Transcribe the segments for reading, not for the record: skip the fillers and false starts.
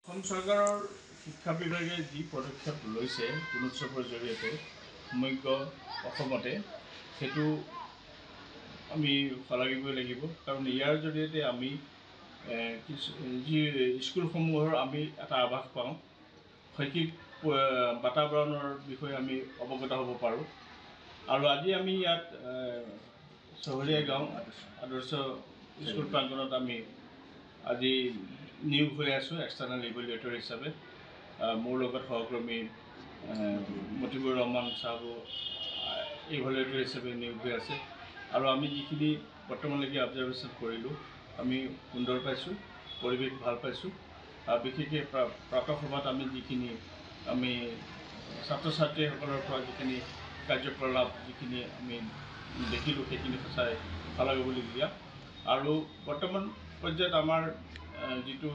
অসম চৰকাৰৰ শিক্ষা বিভাগে যি পদক্ষেপ লৈছে গুণোৎসৱৰ জৰিয়তে সমগ্ৰ অসমতে সেইটো আমি শলাগিবই লাগিব। কাৰণ ইয়াৰ জৰিয়তে আমি যি স্কুলসমূহৰ আমি এটা আভাস পাওঁ, শৈক্ষিক বাতাবৰণৰ বিষয়ে আমি অৱগত হ'ব পাৰোঁ। আৰু আজি আমি ইয়াত চহৰীয়া গাঁও আদৰ্শ স্কুল প্ৰাংগণত আমি আজি নিয়োগ হৈ আছোঁ এক্সটাৰ্নেল ইভেলুৱেটৰ হিচাপে। মোৰ লগত সহকৰ্মী মতিবুৰ ৰহমান চাহাবো ইভেলুৱেটৰ হিচাপে নিয়োগ হৈ আছে। আৰু আমি যিখিনি বৰ্তমানলৈকে অবজাৰ্ভেশ্যন কৰিলোঁ, আমি সুন্দৰ পাইছোঁ, পৰিৱেশ ভাল পাইছোঁ। বিশেষকৈ প্ৰাতঃসভাত আমি যিখিনি আমি ছাত্ৰ ছাত্ৰীসকলৰ পৰা যিখিনি কাৰ্যকলাপ যিখিনি আমি দেখিলোঁ, সেইখিনি সঁচাই শলাগিবলগীয়া। আৰু বৰ্তমান পৰ্যায়ত আমাৰ যিটো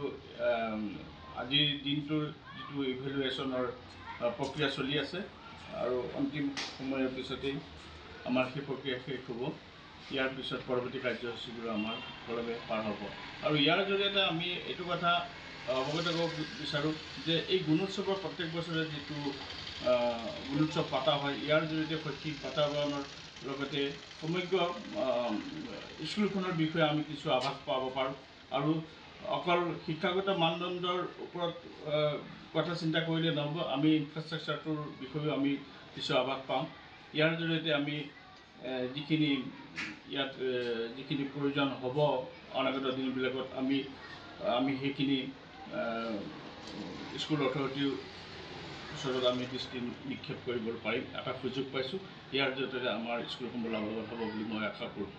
আজিৰ দিনটোৰ যিটো ইভেলুৱেশ্যনৰ প্ৰক্ৰিয়া চলি আছে আৰু অন্তিম সময়ৰ পিছতেই আমাৰ সেই প্ৰক্ৰিয়া শেষ হ'ব। ইয়াৰ পিছত পৰৱৰ্তী কাৰ্যসূচীবোৰ আমাৰ সুকলমে পাৰ হ'ব। আৰু ইয়াৰ জৰিয়তে আমি এইটো কথা অৱগত কৰিব বিচাৰোঁ যে এই গুণোৎসৱৰ প্ৰত্যেক বছৰে যিটো গুণোৎসৱ পতা হয়, ইয়াৰ জৰিয়তে শৈক্ষিক বাতাবৰণৰ লগতে সমগ্ৰ স্কুলখনৰ বিষয়ে আমি কিছু আভাস পাব পাৰোঁ। আৰু অকল শিক্ষাগত মানদণ্ডৰ ওপৰত কথা চিন্তা কৰিলে নহ'ব, আমি ইনফ্ৰাষ্ট্ৰাকচাৰটোৰ বিষয়েও আমি কিছু আভাস পাওঁ। ইয়াৰ জৰিয়তে আমি যিখিনি ইয়াত যিখিনি প্ৰয়োজন হ'ব অনাগত দিনবিলাকত আমি সেইখিনি স্কুল অথৰিটিৰ ওচৰত আমি দৃষ্টি নিক্ষেপ কৰিবলৈ পাৰিম, এটা সুযোগ পাইছোঁ। ইয়াৰ জৰিয়তে আমাৰ স্কুলসমূহ লাভৱান হ'ব বুলি মই আশা কৰোঁ।